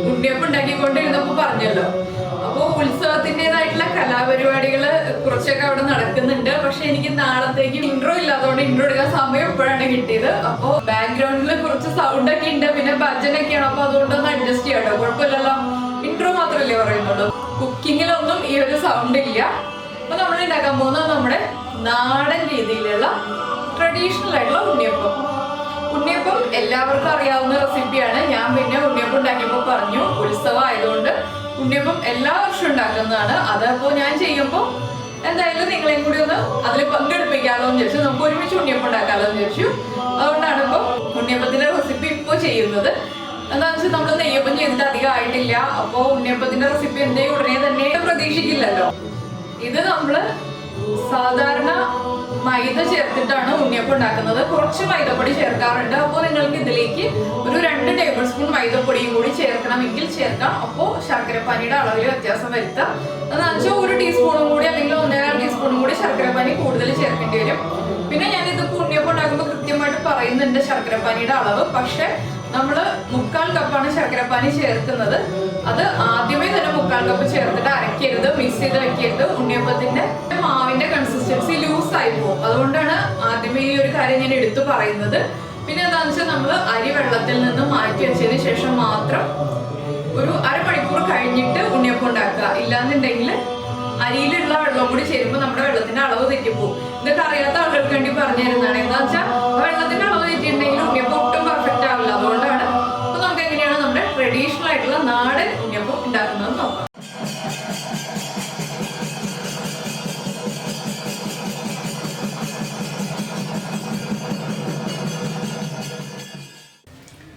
ഉണ്ണിയപ്പം ഉണ്ടാക്കിക്കൊണ്ടിരുന്നപ്പോൾ പറഞ്ഞല്ലോ. അപ്പോൾ ഉത്സവത്തിൻ്റെതായിട്ടുള്ള കലാപരിപാടികൾ കുറച്ചൊക്കെ അവിടെ നടക്കുന്നുണ്ട്. പക്ഷെ എനിക്ക് നാളത്തേക്ക് ഇൻട്രോ ഇല്ലാത്തതുകൊണ്ട് ഇൻട്രോ എടുക്കാൻ സമയം എപ്പോഴാണ് കിട്ടിയത്. അപ്പോൾ ബാക്ക്ഗ്രൗണ്ടിൽ കുറച്ച് സൗണ്ട് ഒക്കെ ഉണ്ട്, പിന്നെ ഭജനൊക്കെയാണ്. അപ്പൊ അതുകൊണ്ടൊന്ന് അഡ്ജസ്റ്റ് ചെയ്യാട്ടോ, കുഴപ്പമില്ലല്ലോ. ഇൻട്രോ മാത്രമല്ലേ പറയുന്നുള്ളൂ, കുക്കിങ്ങിലൊന്നും ഈ ഒരു സൗണ്ട് ഇല്ല. അപ്പൊ നമ്മൾ ഉണ്ടാക്കാൻ പോകുന്നത് നമ്മുടെ നാടൻ രീതിയിലുള്ള ട്രഡീഷണൽ ആയിട്ടുള്ള ഉണ്ണിയപ്പം. ഉണ്ണിയപ്പം എല്ലാവർക്കും അറിയാവുന്ന റെസിപ്പിയാണ്. ഞാൻ പിന്നെ ഉണ്ണിയപ്പം ഉണ്ടാക്കിയപ്പോൾ പറഞ്ഞു ഉത്സവം ആയതുകൊണ്ട് ഉണ്ണിയപ്പം എല്ലാ വർഷവും ഉണ്ടാക്കുന്നതാണ്. അതപ്പോൾ ഞാൻ ചെയ്യുമ്പോൾ എന്തായാലും നിങ്ങളെയും കൂടി ഒന്ന് അതിൽ പങ്കെടുപ്പിക്കാമല്ലോ എന്ന് ചോദിച്ചു. നമുക്ക് ഒരുമിച്ച് ഉണ്ണിയപ്പം ഉണ്ടാക്കാമല്ലോ എന്ന് ചോദിച്ചു. അതുകൊണ്ടാണ് ഇപ്പോൾ ഉണ്ണിയപ്പത്തിന്റെ റെസിപ്പി ഇപ്പോൾ ചെയ്യുന്നത്. എന്താണെന്ന് വെച്ചാൽ നമ്മൾ നെയ്യപ്പം ചെയ്തിട്ട് അധികം ആയിട്ടില്ല. അപ്പോൾ ഉണ്ണിയപ്പത്തിന്റെ റെസിപ്പി എന്തെങ്കിലും ഉടനെ തന്നെ പ്രതീക്ഷിക്കില്ലല്ലോ. ഇത് നമ്മള് സാധാരണ മൈദ ചേർത്തിട്ടാണ് ഉണ്ണിയപ്പം ഉണ്ടാക്കുന്നത്. കുറച്ച് മൈദപ്പൊടി ചേർക്കാറുണ്ട്. അപ്പോൾ നിങ്ങൾക്ക് ഇതിലേക്ക് ഒരു 2 ടേബിൾ സ്പൂൺ മൈദപ്പൊടിയും കൂടി ചേർക്കണമെങ്കിൽ ചേർക്കാം. അപ്പോൾ ശർക്കരപ്പാനിയുടെ അളവിൽ വ്യത്യാസം വരുത്താം. എന്താണെന്ന് വെച്ചാൽ 1 ടീസ്പൂണും കൂടി അല്ലെങ്കിൽ 1.25 ടീസ്പൂണും കൂടി ശർക്കരപ്പാനി കൂടുതൽ ചേർക്കേണ്ടി വരും. പിന്നെ ഞാനിത് ഉണ്ണിയപ്പം ഉണ്ടാക്കുമ്പോൾ കൃത്യമായിട്ട് പറയുന്നുണ്ട് ശർക്കരപ്പാനിയുടെ അളവ്. പക്ഷെ നമ്മള് 1/4 കപ്പാണ് ശർക്കരപ്പാനി ചേർക്കുന്നത്. അത് ആദ്യമേ തന്നെ 1/4 കപ്പ് ചേർത്തിട്ട് അരക്കരുത്, മിക്സ് ചെയ്ത് വെക്കരുത്. ഉണ്ണിയപ്പത്തിന്റെ മാവിന്റെ കൺസിസ്റ്റൻസി ലൂസ് ആയി പോകും. അതുകൊണ്ടാണ് ആദ്യമേ ഈ ഒരു കാര്യം ഞാൻ എടുത്തു പറയുന്നത്. പിന്നെ എന്താണെന്ന് വെച്ചാൽ നമ്മൾ അരി വെള്ളത്തിൽ നിന്ന് മാറ്റി വെച്ചതിന് ശേഷം മാത്രം ഒരു അരമണിക്കൂർ കഴിഞ്ഞിട്ട് ഉണ്ണിയപ്പം ഉണ്ടാക്കുക. ഇല്ലാന്നുണ്ടെങ്കിൽ അരിയിലുള്ള വെള്ളം കൂടി ചേരുമ്പോൾ നമ്മുടെ വെള്ളത്തിന്റെ അളവ് തെറ്റിപ്പോകും. ഇതൊക്കെ അറിയാത്ത ആളുകൾക്ക് വേണ്ടി പറഞ്ഞു തരുന്നതാണ്. എന്താ വെച്ചാൽ വെള്ളത്തിന്റെ അളവ് തെറ്റിയിട്ടുണ്ടെങ്കിൽ ഉണ്ണിയപ്പം ഒട്ടും പെർഫെക്റ്റ് ആവില്ല. അതുകൊണ്ടാണ്. അപ്പൊ നമുക്ക് എങ്ങനെയാണ് നമ്മുടെ ട്രഡീഷണൽ ആയിട്ടുള്ള നാടൻ ഉണ്ണിയപ്പം ഉണ്ടാക്കുന്നത് നോക്കാം.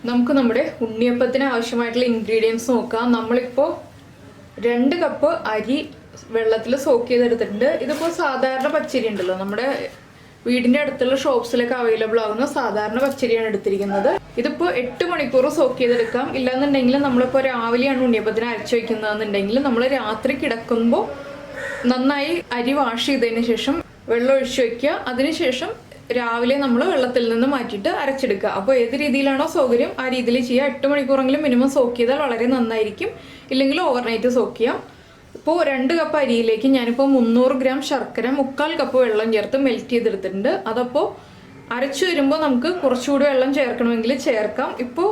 നമുക്ക് നമ്മുടെ ഉണ്ണിയപ്പത്തിന് ആവശ്യമായിട്ടുള്ള ഇൻഗ്രീഡിയൻസ് നോക്കാം. നമ്മളിപ്പോൾ 2 കപ്പ് അരി വെള്ളത്തിൽ സോക്ക് ചെയ്തെടുത്തിട്ടുണ്ട്. ഇതിപ്പോൾ സാധാരണ പച്ചരി ഉണ്ടല്ലോ, നമ്മുടെ വീടിന്റെ അടുത്തുള്ള ഷോപ്സിലൊക്കെ അവൈലബിൾ ആവുന്ന സാധാരണ പച്ചരിയാണ് എടുത്തിരിക്കുന്നത്. ഇതിപ്പോൾ 8 മണിക്കൂർ സോക്ക് ചെയ്തെടുക്കാം. ഇല്ലാന്നുണ്ടെങ്കിൽ നമ്മളിപ്പോൾ രാവിലെയാണ് ഉണ്ണിയപ്പത്തിന് അരച്ചു വയ്ക്കുന്നതെന്നുണ്ടെങ്കിൽ നമ്മൾ രാത്രി കിടക്കുമ്പോൾ നന്നായി അരി വാഷ് ചെയ്തതിന് ശേഷം വെള്ളം ഒഴിച്ചു വയ്ക്കുക. അതിനുശേഷം രാവിലെ നമ്മൾ വെള്ളത്തിൽ നിന്ന് മാറ്റിയിട്ട് അരച്ചെടുക്കുക. അപ്പോൾ ഏത് രീതിയിലാണോ സൗകര്യം ആ രീതിയിൽ ചെയ്യുക. 8 മണിക്കൂറെങ്കിലും മിനിമം സോക്ക് ചെയ്താൽ വളരെ നന്നായിരിക്കും. ഇല്ലെങ്കിൽ ഓവർനൈറ്റ് സോക്ക് ചെയ്യാം. ഇപ്പോൾ 2 കപ്പ് അരിയിലേക്ക് ഞാനിപ്പോൾ 300 ഗ്രാം ശർക്കര 1/4 കപ്പ് വെള്ളം ചേർത്ത് മെൽറ്റ് ചെയ്തെടുത്തിട്ടുണ്ട്. അതപ്പോൾ അരച്ചു വരുമ്പോൾ നമുക്ക് കുറച്ചുകൂടി വെള്ളം ചേർക്കണമെങ്കിൽ ചേർക്കാം. ഇപ്പോൾ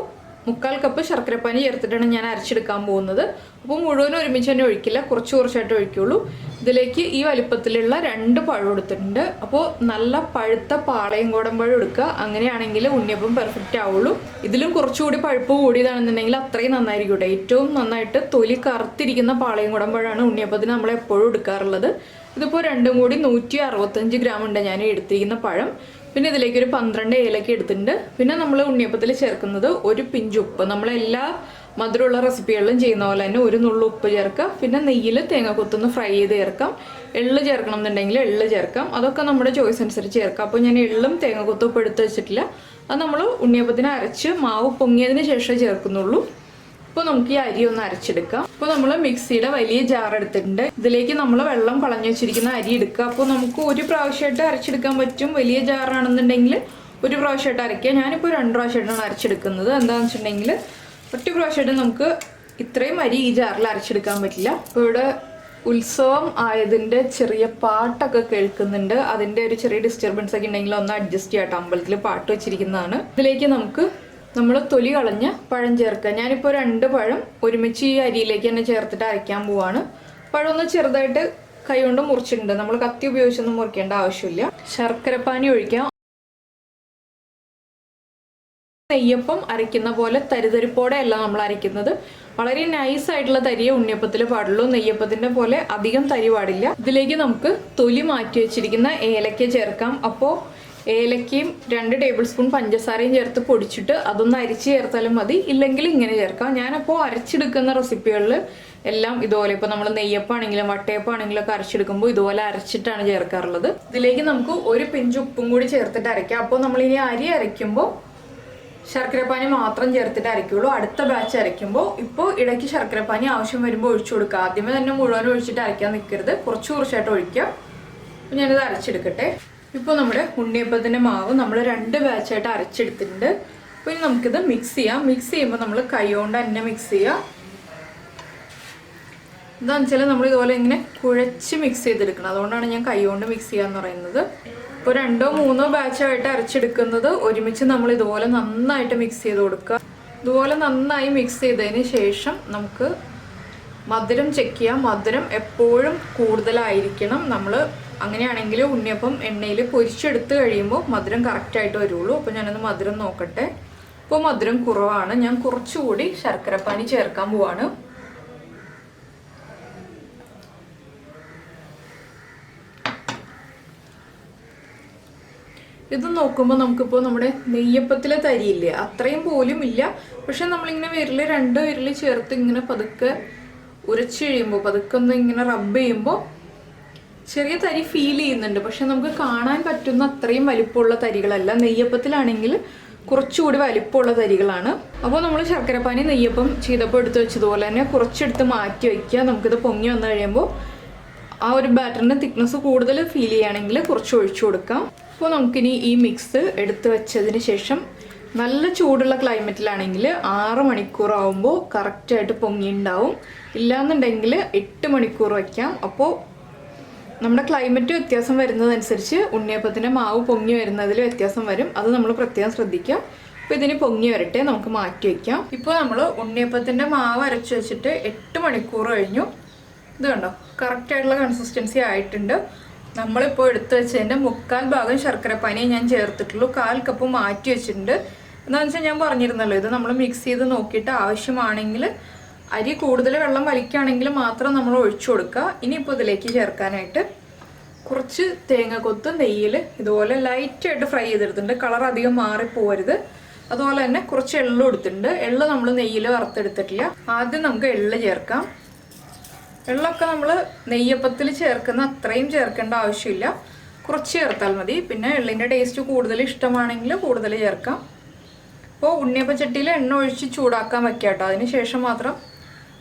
1/4 കപ്പ് ശർക്കരപ്പാനി ചേർത്തിട്ടാണ് ഞാൻ അരച്ചെടുക്കാൻ പോകുന്നത്. അപ്പോൾ മുഴുവനും ഒരുമിച്ച് തന്നെ ഒഴിക്കില്ല, കുറച്ചായിട്ട് ഒഴിക്കുള്ളൂ. ഇതിലേക്ക് ഈ വലിപ്പത്തിലുള്ള 2 പഴം എടുത്തിട്ടുണ്ട്. അപ്പോൾ നല്ല പഴുത്ത പാളയംകോടൻ പഴം എടുക്കുക. അങ്ങനെയാണെങ്കിൽ ഉണ്ണിയപ്പം പെർഫെക്റ്റ് ആവുള്ളൂ. ഇതിലും കുറച്ചുകൂടി പഴുപ്പ് കൂടിയതാണെന്നുണ്ടെങ്കിൽ അത്രയും നന്നായിരിക്കും. ഏറ്റവും നന്നായിട്ട് തൊലി കറുത്തിരിക്കുന്ന പാളയംകോടൻ പഴമാണ് ഉണ്ണിയപ്പത്തിന് നമ്മൾ എപ്പോഴും എടുക്കാറുള്ളത്. ഇതിപ്പോൾ 2ഉം കൂടി 165 ഗ്രാം ഉണ്ട് ഞാൻ എടുത്തിരിക്കുന്ന പഴം. പിന്നെ ഇതിലേക്ക് ഒരു 12 ഏലക്ക എടുത്തിട്ടുണ്ട്. പിന്നെ നമ്മൾ ഉണ്ണിയപ്പത്തിൽ ചേർക്കുന്നത് ഒരു പിഞ്ച് ഉപ്പ്. നമ്മളെല്ലാ മധുരമുള്ള റെസിപ്പികളിലും ചെയ്യുന്ന പോലെ തന്നെ ഒരു നുള്ളു ഉപ്പ് ചേർക്കുക. പിന്നെ നെയ്യിൽ തേങ്ങാക്കൊത്തൊന്ന് ഫ്രൈ ചെയ്ത് ചേർക്കാം. എള്ള് ചേർക്കണം എന്നുണ്ടെങ്കിൽ എള്ള് ചേർക്കാം. അതൊക്കെ നമ്മുടെ ചോയ്സ് അനുസരിച്ച് ചേർക്കാം. അപ്പോൾ ഞാൻ എള്ളും തേങ്ങാക്കൊത്തും ഉപ്പ് എടുത്ത് വെച്ചിട്ടില്ല. അത് നമ്മൾ ഉണ്ണിയപ്പത്തിന് അരച്ച് മാവ് പൊങ്ങിയതിന് ശേഷം ചേർക്കുന്നുള്ളൂ. ഇപ്പോൾ നമുക്ക് ഈ അരി ഒന്ന് അരച്ചെടുക്കാം. ഇപ്പോൾ നമ്മൾ മിക്സിയുടെ വലിയ ജാർ എടുത്തിട്ടുണ്ട്. ഇതിലേക്ക് നമ്മൾ വെള്ളം കളഞ്ഞു വെച്ചിരിക്കുന്ന അരി എടുക്കുക. അപ്പോൾ നമുക്ക് ഒരു പ്രാവശ്യമായിട്ട് അരച്ചെടുക്കാൻ പറ്റും. വലിയ ജാറാണെന്നുണ്ടെങ്കിൽ ഒരു പ്രാവശ്യമായിട്ട് അരയ്ക്കുക. ഞാനിപ്പോൾ 2 പ്രാവശ്യമായിട്ടാണ് അരച്ചെടുക്കുന്നത്. എന്താണെന്ന് വെച്ചിട്ടുണ്ടെങ്കിൽ ഒറ്റ പ്രാവശ്യമായിട്ട് നമുക്ക് ഇത്രയും അരി ഈ ജാറിൽ അരച്ചെടുക്കാൻ പറ്റില്ല. ഇപ്പോൾ ഇവിടെ ഉത്സവം ആയതിൻ്റെ ചെറിയ പാട്ടൊക്കെ കേൾക്കുന്നുണ്ട്. അതിൻ്റെ ഒരു ചെറിയ ഡിസ്റ്റർബൻസ് ഒക്കെ ഉണ്ടെങ്കിൽ ഒന്ന് അഡ്ജസ്റ്റ് ചെയ്യാട്ടോ. അമ്പലത്തിൽ പാട്ട് വെച്ചിരിക്കുന്നതാണ്. ഇതിലേക്ക് നമ്മൾ തൊലി കളഞ്ഞ് പഴം ചേർക്കുക. ഞാനിപ്പോൾ 2 പഴം ഒരുമിച്ച് ഈ അരിയിലേക്ക് തന്നെ ചേർത്തിട്ട് അരയ്ക്കാൻ പോവാണ്. പഴം ഒന്ന് ചെറുതായിട്ട് കൈ കൊണ്ട് മുറിച്ചിട്ടുണ്ട്. നമ്മൾ കത്തി ഉപയോഗിച്ചൊന്നും മുറിക്കേണ്ട ആവശ്യമില്ല. ശർക്കരപ്പാനി ഒഴിക്കാം. നെയ്യപ്പം അരയ്ക്കുന്ന പോലെ തരിതരിപ്പോടെ അല്ല നമ്മൾ അരയ്ക്കുന്നത്. വളരെ നൈസ് ആയിട്ടുള്ള തരിയെ ഉണ്ണിയപ്പത്തിൽ പാടുള്ളൂ. നെയ്യപ്പത്തിന്റെ പോലെ അധികം തരി പാടില്ല. ഇതിലേക്ക് നമുക്ക് തൊലി മാറ്റി വെച്ചിരിക്കുന്ന ഏലക്ക ചേർക്കാം. അപ്പോൾ ഏലക്കയും 2 ടേബിൾ സ്പൂൺ പഞ്ചസാരയും ചേർത്ത് പൊടിച്ചിട്ട് അതൊന്ന് അരിച്ച് ചേർത്താലും മതി. ഇല്ലെങ്കിൽ ഇങ്ങനെ ചേർക്കാം. ഞാനപ്പോൾ അരച്ചെടുക്കുന്ന റെസിപ്പികളിൽ എല്ലാം ഇതുപോലെ, ഇപ്പോൾ നമ്മൾ നെയ്യപ്പാണെങ്കിലും വട്ടയപ്പാണെങ്കിലും ഒക്കെ അരച്ചെടുക്കുമ്പോൾ ഇതുപോലെ അരച്ചിട്ടാണ് ചേർക്കാറുള്ളത്. ഇതിലേക്ക് നമുക്ക് ഒരു പിഞ്ച് ഉപ്പും കൂടി ചേർത്തിട്ട് അരയ്ക്കാം. അപ്പോൾ നമ്മളിനി അരി അരയ്ക്കുമ്പോൾ ശർക്കരപ്പാനി മാത്രം ചേർത്തിട്ട് അരയ്ക്കുള്ളൂ. അടുത്ത ബാച്ച് അരയ്ക്കുമ്പോൾ ഇപ്പോൾ ഇടയ്ക്ക് ശർക്കരപ്പാനി ആവശ്യം വരുമ്പോൾ ഒഴിച്ചു കൊടുക്കുക. ആദ്യമേ തന്നെ മുഴുവൻ ഒഴിച്ചിട്ട് അരയ്ക്കാൻ നിൽക്കരുത്, കുറച്ചായിട്ട് ഒഴിക്കാം. അപ്പോൾ ഞാനിത് അരച്ചെടുക്കട്ടെ. ഇപ്പോൾ നമ്മുടെ ഉണ്ണിയപ്പത്തിൻ്റെ മാവ് നമ്മൾ 2 ബാച്ചായിട്ട് അരച്ചെടുത്തിട്ടുണ്ട്. അപ്പോൾ ഇനി നമുക്കിത് മിക്സ് ചെയ്യാം. മിക്സ് ചെയ്യുമ്പോൾ നമ്മൾ കൈ കൊണ്ട് തന്നെ മിക്സ് ചെയ്യുക. എന്താണെന്ന് വെച്ചാൽ നമ്മൾ ഇതുപോലെ ഇങ്ങനെ കുഴച്ച് മിക്സ് ചെയ്തെടുക്കണം. അതുകൊണ്ടാണ് ഞാൻ കൈ കൊണ്ട് മിക്സ് ചെയ്യാന്ന് പറയുന്നത്. ഇപ്പോൾ 2 3 ബാച്ചായിട്ട് അരച്ചെടുക്കുന്നത് ഒരുമിച്ച് നമ്മൾ ഇതുപോലെ നന്നായിട്ട് മിക്സ് ചെയ്ത് കൊടുക്കുക. ഇതുപോലെ നന്നായി മിക്സ് ചെയ്തതിന് ശേഷം നമുക്ക് മധുരം ചെക്ക് ചെയ്യാം. മധുരം എപ്പോഴും കൂടുതലായിരിക്കണം. നമ്മൾ അങ്ങനെയാണെങ്കിൽ ഉണ്ണിയപ്പം എണ്ണയിൽ പൊരിച്ചെടുത്ത് കഴിയുമ്പോൾ മധുരം കറക്റ്റായിട്ട് വരുള്ളൂ. അപ്പോൾ ഞാനൊന്ന് മധുരം നോക്കട്ടെ. ഇപ്പോൾ മധുരം കുറവാണ്. ഞാൻ കുറച്ചുകൂടി ശർക്കരപ്പാനി ചേർക്കാൻ പോവാണ്. ഇത് നോക്കുമ്പോൾ നമുക്കിപ്പോൾ നമ്മുടെ നെയ്യപ്പത്തിലെ തരിയില്ലേ അത്രയും പോലും ഇല്ല. പക്ഷെ നമ്മളിങ്ങനെ വിരൽ 2 വിരൽ ചേർത്ത് ഇങ്ങനെ പതുക്കെ ഉരച്ച് കഴിയുമ്പോൾ പതുക്കെ ഒന്ന് ഇങ്ങനെ റബ്ബ് ചെയ്യുമ്പോൾ ചെറിയ തരി ഫീൽ ചെയ്യുന്നുണ്ട്. പക്ഷെ നമുക്ക് കാണാൻ പറ്റുന്ന അത്രയും വലിപ്പമുള്ള തരികളല്ല. നെയ്യപ്പത്തിലാണെങ്കിൽ കുറച്ചുകൂടി വലിപ്പമുള്ള തരികളാണ്. അപ്പോൾ നമ്മൾ ശർക്കരപ്പാനി നെയ്യപ്പം ചെയ്തപ്പോൾ എടുത്ത് വെച്ചതുപോലെ തന്നെ കുറച്ചെടുത്ത് മാറ്റി വയ്ക്കുക. നമുക്കിത് പൊങ്ങി വന്നു കഴിയുമ്പോൾ ആ ഒരു ബാറ്ററിൻ്റെ തിക്നെസ് കൂടുതൽ ഫീൽ ചെയ്യുകയാണെങ്കിൽ കുറച്ച് ഒഴിച്ചു കൊടുക്കാം. അപ്പോൾ നമുക്കിനി ഈ മിക്സ് എടുത്ത് വെച്ചതിന് ശേഷം നല്ല ചൂടുള്ള ക്ലൈമറ്റിലാണെങ്കിൽ 6 മണിക്കൂറാവുമ്പോൾ കറക്റ്റായിട്ട് പൊങ്ങിയുണ്ടാവും. ഇല്ലാന്നുണ്ടെങ്കിൽ 8 മണിക്കൂർ വയ്ക്കാം. അപ്പോൾ നമ്മുടെ ക്ലൈമറ്റ് വ്യത്യാസം വരുന്നതനുസരിച്ച് ഉണ്ണിയപ്പത്തിൻ്റെ മാവ് പൊങ്ങി വരുന്നതിൽ വ്യത്യാസം വരും. അത് നമ്മൾ പ്രത്യേകം ശ്രദ്ധിക്കുക. അപ്പോൾ ഇതിന് പൊങ്ങി വരട്ടെ, നമുക്ക് മാറ്റി വയ്ക്കാം. ഇപ്പോൾ നമ്മൾ ഉണ്ണിയപ്പത്തിൻ്റെ മാവ് അരച്ച് വെച്ചിട്ട് 8 മണിക്കൂർ കഴിഞ്ഞു. ഇത് കണ്ടോ, കറക്റ്റായിട്ടുള്ള കൺസിസ്റ്റൻസി ആയിട്ടുണ്ട്. നമ്മളിപ്പോൾ എടുത്ത് വെച്ചതിൻ്റെ 1/4 ഭാഗം ശർക്കരപ്പാനിയെ ഞാൻ ചേർത്തിട്ടുള്ളൂ. 1/4 കപ്പ് മാറ്റി വെച്ചിട്ടുണ്ട്. എന്താണെന്ന് വെച്ചാൽ ഞാൻ പറഞ്ഞിരുന്നല്ലോ, ഇത് നമ്മൾ മിക്സ് ചെയ്ത് നോക്കിയിട്ട് ആവശ്യമാണെങ്കിൽ അരി കൂടുതൽ വെള്ളം വലിക്കുകയാണെങ്കിൽ മാത്രം നമ്മൾ ഒഴിച്ചു കൊടുക്കുക. ഇനിയിപ്പോൾ ഇതിലേക്ക് ചേർക്കാനായിട്ട് കുറച്ച് തേങ്ങക്കൊത്ത് നെയ്യിൽ ഇതുപോലെ ലൈറ്റായിട്ട് ഫ്രൈ ചെയ്തെടുത്തിട്ടുണ്ട്. കളർ അധികം മാറിപ്പോകരുത്. അതുപോലെ തന്നെ കുറച്ച് എള്ളും എടുത്തിട്ടുണ്ട്. എള്ള് നമ്മൾ നെയ്യിൽ വറുത്തെടുത്തിട്ടില്ല. ആദ്യം നമുക്ക് എള്ള് ചേർക്കാം. എള്ളൊക്കെ നമ്മൾ നെയ്യപ്പത്തിൽ ചേർക്കുന്ന അത്രയും ചേർക്കേണ്ട ആവശ്യമില്ല, കുറച്ച് ചേർത്താൽ മതി. പിന്നെ എള്ളിൻ്റെ ടേസ്റ്റ് കൂടുതൽ ഇഷ്ടമാണെങ്കിൽ കൂടുതൽ ചേർക്കാം. അപ്പോൾ ഉണ്ണിയപ്പച്ചട്ടിയിൽ എണ്ണ ഒഴിച്ച് ചൂടാക്കാൻ വയ്ക്കാം കേട്ടോ. അതിന് ശേഷം മാത്രം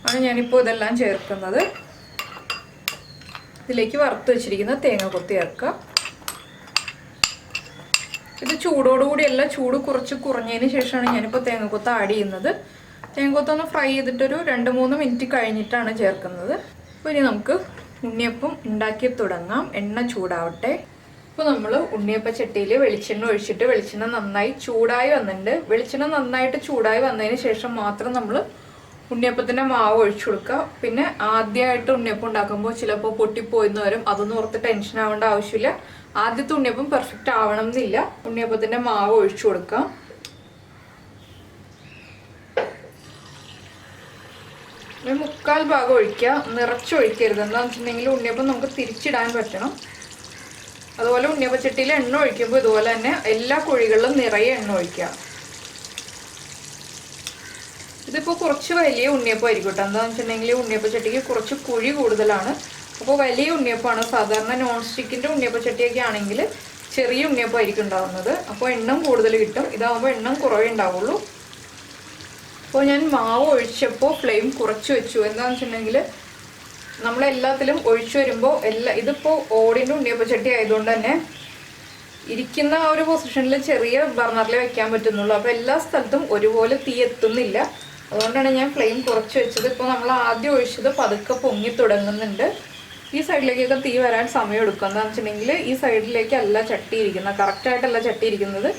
ആണ് ഞാനിപ്പോൾ ഇതെല്ലാം ചേർക്കുന്നത്. ഇതിലേക്ക് വറുത്ത് വെച്ചിരിക്കുന്ന തേങ്ങക്കൊത്ത് ചേർക്കുക. ഇത് ചൂടോടുകൂടിയല്ല, ചൂട് കുറച്ച് കുറഞ്ഞതിന് ശേഷമാണ് ഞാനിപ്പോൾ തേങ്ങക്കൊത്ത് ആഡ് ചെയ്യുന്നത്. തേങ്ങക്കൊത്തൊന്ന് ഫ്രൈ ചെയ്തിട്ടൊരു 2-3 മിനിറ്റ് കഴിഞ്ഞിട്ടാണ് ചേർക്കുന്നത്. അപ്പോൾ ഇനി നമുക്ക് ഉണ്ണിയപ്പം ഉണ്ടാക്കി തുടങ്ങാം. എണ്ണ ചൂടാവട്ടെ. ഇപ്പോൾ നമ്മൾ ഉണ്ണിയപ്പ ചട്ടിയിൽ വെളിച്ചെണ്ണ ഒഴിച്ചിട്ട് വെളിച്ചെണ്ണ നന്നായി ചൂടായി വന്നിട്ടുണ്ട്. വെളിച്ചെണ്ണ നന്നായിട്ട് ചൂടായി വന്നതിന് ശേഷം മാത്രം നമ്മൾ ഉണ്ണിയപ്പത്തിൻ്റെ മാവ് ഒഴിച്ചു കൊടുക്കുക. പിന്നെ ആദ്യമായിട്ട് ഉണ്ണിയപ്പം ഉണ്ടാക്കുമ്പോൾ ചിലപ്പോൾ പൊട്ടിപ്പോയിന്ന് വരും. അതൊന്നും ഓർത്ത് ടെൻഷൻ ആവേണ്ട ആവശ്യമില്ല. ആദ്യത്തെ ഉണ്ണിയപ്പം പെർഫെക്റ്റ് ആവണം എന്നില്ല. ഉണ്ണിയപ്പത്തിൻ്റെ മാവ് ഒഴിച്ചു കൊടുക്കാം. ഒരു 1/4 ഭാഗം ഒഴിക്കുക, നിറച്ചൊഴിക്കരുത്. എന്താണെന്ന് വെച്ചിട്ടുണ്ടെങ്കിൽ ഉണ്ണിയപ്പം നമുക്ക് തിരിച്ചിടാൻ പറ്റണം. അതുപോലെ ഉണ്ണിയപ്പച്ചട്ടിയിൽ എണ്ണ ഒഴിക്കുമ്പോൾ ഇതുപോലെ തന്നെ എല്ലാ കുഴികളിലും നിറയെ എണ്ണ ഒഴിക്കുക. ഇതിപ്പോൾ കുറച്ച് വലിയ ഉണ്ണിയപ്പമായിരിക്കും കേട്ടോ. എന്താണെന്ന് വെച്ചിട്ടുണ്ടെങ്കിൽ ഉണ്ണിയപ്പച്ചട്ടിക്ക് കുറച്ച് കുഴി കൂടുതലാണ്. അപ്പോൾ വലിയ ഉണ്ണിയപ്പമാണ്. സാധാരണ നോൺ സ്റ്റിക്കിൻ്റെ ഉണ്ണിയപ്പച്ചട്ടിയൊക്കെ ആണെങ്കിൽ ചെറിയ ഉണ്ണിയപ്പമായിരിക്കും ഉണ്ടാകുന്നത്. അപ്പോൾ എണ്ണം കൂടുതൽ കിട്ടും. ഇതാകുമ്പോൾ എണ്ണം കുറവേ ഉണ്ടാവുള്ളൂ. അപ്പോൾ ഞാൻ മാവ് ഒഴിച്ചപ്പോൾ ഫ്ലെയിം കുറച്ച് വെച്ചു. എന്താണെന്ന് വെച്ചിട്ടുണ്ടെങ്കിൽ നമ്മളെല്ലാത്തിലും ഒഴിച്ചു വരുമ്പോൾ ഇതിപ്പോൾ ഓടിൻ്റെ ഉണ്ണിയപ്പച്ചട്ടി ആയതുകൊണ്ട് തന്നെ ഇരിക്കുന്ന ആ ഒരു പൊസിഷനിൽ ചെറിയ ബർണറിൽ വെക്കാൻ പറ്റുന്നുള്ളൂ. അപ്പോൾ എല്ലാ സ്ഥലത്തും ഒരുപോലെ തീ എത്തുന്നില്ല. അതുകൊണ്ടാണ് ഞാൻ ഫ്ലെയിം കുറച്ച് വെച്ചത്. ഇപ്പോൾ നമ്മൾ ആദ്യം ഒഴിച്ചത് പതുക്കെ പൊങ്ങി തുടങ്ങുന്നുണ്ട്. ഈ സൈഡിലേക്കൊക്കെ തീ വരാൻ സമയം എടുക്കും. എന്താണെന്ന് വെച്ചിട്ടുണ്ടെങ്കിൽ ഈ സൈഡിലേക്കല്ല ചട്ടി ഇരിക്കുന്നത്, കറക്റ്റായിട്ടല്ല ചട്ടി ഇരിക്കുന്നത്.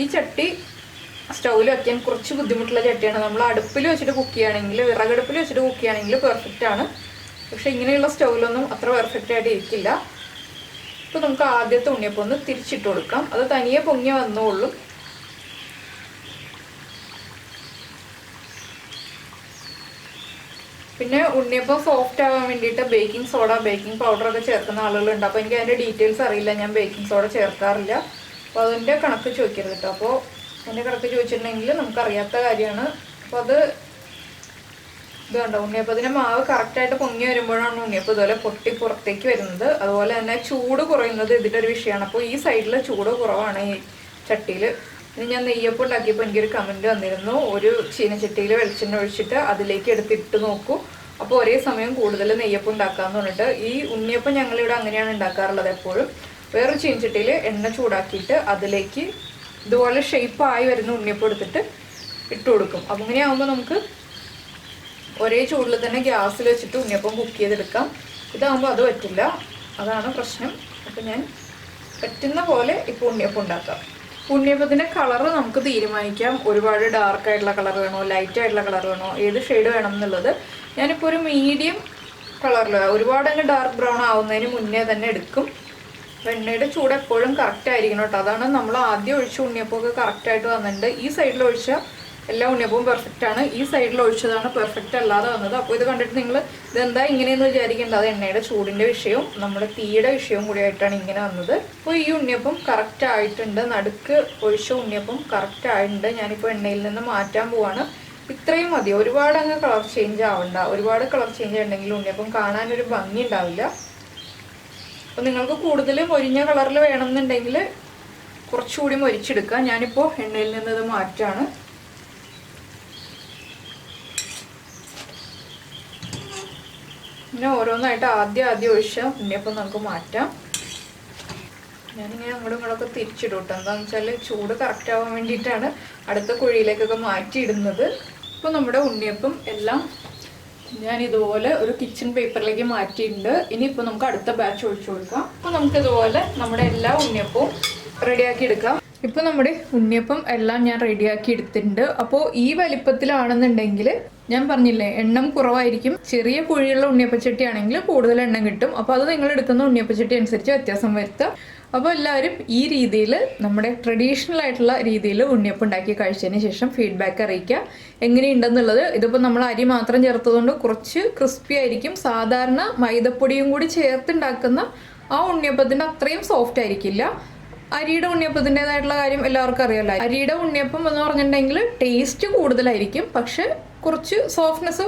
ഈ ചട്ടി സ്റ്റൗവിൽ വയ്ക്കാൻ കുറച്ച് ബുദ്ധിമുട്ടുള്ള ചട്ടിയാണ്. നമ്മൾ അടുപ്പിൽ വെച്ചിട്ട് കുക്ക് ചെയ്യുകയാണെങ്കിൽ, വിറകടുപ്പിൽ വെച്ചിട്ട് കുക്ക് ചെയ്യുകയാണെങ്കിൽ പെർഫെക്റ്റ് ആണ്. പക്ഷേ ഇങ്ങനെയുള്ള സ്റ്റൗവിലൊന്നും അത്ര പെർഫെക്റ്റ് ആയിട്ട് ഇരിക്കില്ല. ഇപ്പോൾ നമുക്ക് ആദ്യത്തെ ഉണ്ണിയപ്പം ഒന്ന് തിരിച്ചിട്ട് കൊടുക്കാം. അത് തനിയെ പൊങ്ങി വന്നോളും. പിന്നെ ഉണ്ണിയപ്പം സോഫ്റ്റ് ആവാൻ വേണ്ടിയിട്ട് ബേക്കിംഗ് സോഡ, ബേക്കിംഗ് പൗഡറൊക്കെ ചേർക്കുന്ന ആളുകളുണ്ട്. അപ്പോൾ എനിക്ക് അതിൻ്റെ ഡീറ്റെയിൽസ് അറിയില്ല. ഞാൻ ബേക്കിംഗ് സോഡ ചേർക്കാറില്ല. അപ്പോൾ അതിൻ്റെ കണക്ക് ചോദിക്കരുത് കേട്ടോ. അപ്പോൾ അതിൻ്റെ കണക്ക് ചോദിച്ചിട്ടുണ്ടെങ്കിൽ നമുക്കറിയാത്ത കാര്യമാണ്. അപ്പോൾ ഇത് കണ്ടോ, ഉണ്ണിയപ്പത്തിൻ്റെ മാവ് കറക്റ്റായിട്ട് പൊങ്ങി വരുമ്പോഴാണ് ഉണ്ണിയപ്പം ഇതുപോലെ പൊട്ടി പുറത്തേക്ക് വരുന്നത്. അതുപോലെ തന്നെ ചൂട് കുറയുന്നത് ഇതിൻ്റെ ഒരു വിഷയമാണ്. അപ്പോൾ ഈ സൈഡിൽ ചൂട് കുറവാണ് ഈ ചട്ടിയിൽ. ഇനി ഞാൻ നെയ്യപ്പം ഉണ്ടാക്കിയപ്പോൾ എനിക്കൊരു കമൻറ്റ് വന്നിരുന്നു, ഒരു ചീനച്ചട്ടിയിൽ വെളിച്ചെണ്ണ ഒഴിച്ചിട്ട് അതിലേക്ക് എടുത്തിട്ട് നോക്കൂ, അപ്പോൾ ഒരേ സമയം കൂടുതൽ നെയ്യപ്പം ഉണ്ടാക്കാമെന്ന് പറഞ്ഞിട്ട്. ഈ ഉണ്ണിയപ്പം ഞങ്ങളിവിടെ അങ്ങനെയാണ് ഉണ്ടാക്കാറുള്ളത് എപ്പോഴും. വേറൊരു ചീനച്ചട്ടിയിൽ എണ്ണ ചൂടാക്കിയിട്ട് അതിലേക്ക് ഇതുപോലെ ഷേപ്പായി വരുന്ന ഉണ്ണിയപ്പം എടുത്തിട്ട് ഇട്ട് കൊടുക്കും. അപ്പം ഇങ്ങനെയാകുമ്പോൾ നമുക്ക് ഒരേ ചൂടിൽ തന്നെ ഗ്യാസിൽ വെച്ചിട്ട് ഉണ്ണിയപ്പം കുക്ക് ചെയ്തെടുക്കാം. ഇതാകുമ്പോൾ അത് പറ്റില്ല, അതാണ് പ്രശ്നം. അപ്പം ഞാൻ പറ്റുന്ന പോലെ ഇപ്പോൾ ഉണ്ണിയപ്പം ഉണ്ടാക്കാം. ഉണ്ണിയപ്പത്തിൻ്റെ കളറ് നമുക്ക് തീരുമാനിക്കാം. ഒരുപാട് ഡാർക്കായിട്ടുള്ള കളർ വേണോ, ലൈറ്റ് ആയിട്ടുള്ള കളർ വേണോ, ഏത് ഷെയ്ഡ് വേണം എന്നുള്ളത്. ഞാനിപ്പോൾ ഒരു മീഡിയം കളറിൽ, ഒരുപാട് അങ്ങ് ഡാർക്ക് ബ്രൗൺ ആവുന്നതിന് മുന്നേ തന്നെ എടുക്കും. എണ്ണയുടെ ചൂട് എപ്പോഴും കറക്റ്റ് ആയിരിക്കണം കേട്ടോ. അതാണ് നമ്മൾ ആദ്യം ഒഴിച്ച ഉണ്ണിയപ്പമൊക്കെ കറക്റ്റായിട്ട് വന്നിട്ടുണ്ട്. ഈ സൈഡിൽ ഒഴിച്ച എല്ലാ ഉണ്ണിയപ്പവും പെർഫെക്റ്റ് ആണ്, ഈ സൈഡിൽ ഒഴിച്ചതാണ് പെർഫെക്റ്റ് അല്ലാതെ വന്നത്. അപ്പോൾ ഇത് കണ്ടിട്ട് നിങ്ങൾ ഇതെന്താ ഇങ്ങനെയെന്ന് വിചാരിക്കേണ്ടത്. അത് എണ്ണയുടെ ചൂടിൻ്റെ വിഷയവും നമ്മുടെ തീയുടെ വിഷയവും കൂടിയായിട്ടാണ് ഇങ്ങനെ വന്നത്. അപ്പോൾ ഈ ഉണ്ണിയപ്പം കറക്റ്റ് ആയിട്ടുണ്ട്, നടുക്ക് ഒഴിച്ച ഉണ്ണിയപ്പം കറക്റ്റ് ആയിട്ടുണ്ട്. ഞാനിപ്പോൾ എണ്ണയിൽ നിന്ന് മാറ്റാൻ പോവാണ്. ഇത്രയും മതി, ഒരുപാട് അങ്ങ് കളർ ചേഞ്ച് ആവണ്ട. ഒരുപാട് കളർ ചേഞ്ച് ഉണ്ടെങ്കിൽ ഉണ്ണിയപ്പം കാണാനൊരു ഭംഗി ഉണ്ടാവില്ല. അപ്പോൾ നിങ്ങൾക്ക് കൂടുതൽ മൊരിഞ്ഞ കളറിൽ വേണമെന്നുണ്ടെങ്കിൽ കുറച്ചുകൂടി മൊരിച്ചെടുക്കാം. ഞാനിപ്പോൾ എണ്ണയിൽ നിന്ന് ഇത് മാറ്റാണ്. പിന്നെ ഓരോന്നായിട്ട് ആദ്യം ഒഴിച്ച ഉണ്ണിയപ്പം നമുക്ക് മാറ്റാം. ഞാനിങ്ങനെ അങ്ങോട്ടും ഇങ്ങോട്ടൊക്കെ തിരിച്ചിടും കേട്ടോ. എന്താണെന്ന് വെച്ചാൽ ചൂട് കറക്റ്റ് ആവാൻ വേണ്ടിയിട്ടാണ് അടുത്ത കുഴിയിലേക്കൊക്കെ മാറ്റിയിടുന്നത്. ഇപ്പോൾ നമ്മുടെ ഉണ്ണിയപ്പം എല്ലാം ഞാൻ ഇതുപോലെ ഒരു കിച്ചൺ പേപ്പറിലേക്ക് മാറ്റിയിട്ടുണ്ട്. ഇനിയിപ്പോൾ നമുക്ക് അടുത്ത ബാച്ച് ഒഴിച്ചു കൊടുക്കാം. അപ്പോൾ നമുക്കിതുപോലെ നമ്മുടെ എല്ലാ ഉണ്ണിയപ്പവും റെഡിയാക്കി എടുക്കാം. ഇപ്പോൾ നമ്മുടെ ഉണ്ണിയപ്പം എല്ലാം ഞാൻ റെഡിയാക്കി എടുത്തിട്ടുണ്ട്. അപ്പോൾ ഈ വലിപ്പത്തിലാണെന്നുണ്ടെങ്കിൽ ഞാൻ പറഞ്ഞില്ലേ എണ്ണം കുറവായിരിക്കും. ചെറിയ കുഴിയുള്ള ഉണ്ണിയപ്പച്ചട്ടി ആണെങ്കിൽ കൂടുതൽ എണ്ണം കിട്ടും. അപ്പോൾ അത് നിങ്ങൾ എടുക്കുന്ന ഉണ്ണിയപ്പച്ചട്ടി അനുസരിച്ച് വ്യത്യാസം വരുത്തുക. അപ്പോൾ എല്ലാവരും ഈ രീതിയിൽ നമ്മുടെ ട്രഡീഷണൽ ആയിട്ടുള്ള രീതിയിൽ ഉണ്ണിയപ്പം ഉണ്ടാക്കി കഴിച്ചതിന് ശേഷം ഫീഡ്ബാക്ക് അറിയിക്കുക എങ്ങനെയുണ്ടെന്നുള്ളത്. ഇതിപ്പോൾ നമ്മൾ അരി മാത്രം ചേർത്തതുകൊണ്ട് കുറച്ച് ക്രിസ്പി ആയിരിക്കും. സാധാരണ മൈദപ്പൊടിയും കൂടി ചേർത്തുണ്ടാക്കുന്ന ആ ഉണ്ണിയപ്പത്തിൻ്റെ അത്രയും സോഫ്റ്റ് ആയിരിക്കില്ല. അരിയുടെ ഉണ്ണിയപ്പത്തിൻ്റെതായിട്ടുള്ള കാര്യം എല്ലാവർക്കും അറിയാമല്ലോ. അരിയുടെ ഉണ്ണിയപ്പം എന്ന് പറഞ്ഞിട്ടുണ്ടെങ്കിൽ ടേസ്റ്റ് കൂടുതലായിരിക്കും, പക്ഷെ കുറച്ച് സോഫ്റ്റ്നെസ്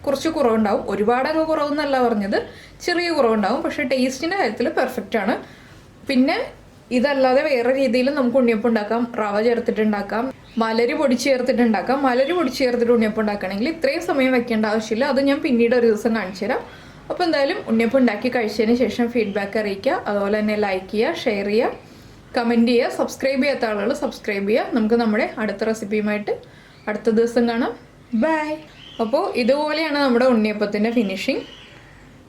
കുറച്ച് കുറവുണ്ടാവും. ഒരുപാട് അങ്ങ് കുറവെന്നല്ല പറഞ്ഞത്, ചെറിയ കുറവുണ്ടാവും. പക്ഷേ ടേസ്റ്റിൻ്റെ കാര്യത്തിൽ പെർഫെക്റ്റ് ആണ്. പിന്നെ ഇതല്ലാതെ വേറെ രീതിയിൽ നമുക്ക് ഉണ്ണിയപ്പം ഉണ്ടാക്കാം. റവ ചേർത്തിട്ടുണ്ടാക്കാം, മലരി പൊടി ചേർത്തിട്ടുണ്ടാക്കാം. മലരി പൊടി ചേർത്തിട്ട് ഉണ്ണിയപ്പം ഉണ്ടാക്കുകയാണെങ്കിൽ ഇത്രയും സമയം വെക്കേണ്ട ആവശ്യമില്ല. അത് ഞാൻ പിന്നീട് ഒരു ദിവസം കാണിച്ചു തരാം. അപ്പോൾ എന്തായാലും ഉണ്ണിയപ്പം ഉണ്ടാക്കി കഴിച്ചതിന് ശേഷം ഫീഡ്ബാക്ക് അറിയിക്കുക. അതുപോലെ തന്നെ ലൈക്ക് ചെയ്യുക, ഷെയർ ചെയ്യുക, കമൻറ്റ് ചെയ്യുക. സബ്സ്ക്രൈബ് ചെയ്യാത്ത ആളുകൾ സബ്സ്ക്രൈബ് ചെയ്യുക. നമുക്ക് നമ്മുടെ അടുത്ത റെസിപ്പിയുമായിട്ട് അടുത്ത ദിവസം കാണാം. ബൈ. അപ്പോൾ ഇതുപോലെയാണ് നമ്മുടെ ഉണ്ണിയപ്പത്തിൻ്റെ ഫിനിഷിങ്.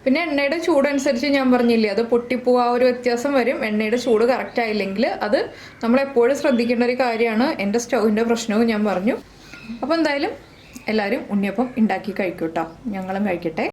പിന്നെ എണ്ണയുടെ ചൂടനുസരിച്ച് ഞാൻ പറഞ്ഞില്ലേ, അത് പൊട്ടിപ്പോവാ ഒരു വ്യത്യാസം വരും. എണ്ണയുടെ ചൂട് കറക്റ്റ് ആയില്ലെങ്കിൽ അത് നമ്മളെപ്പോഴും ശ്രദ്ധിക്കേണ്ട ഒരു കാര്യമാണ്. എൻ്റെ സ്റ്റൗവിൻ്റെ പ്രശ്നവും ഞാൻ പറഞ്ഞു. അപ്പോൾ എന്തായാലും എല്ലാവരും ഉണ്ണിയപ്പം ഉണ്ടാക്കി കഴിക്കൂട്ടോ. ഞങ്ങളും കഴിക്കട്ടെ.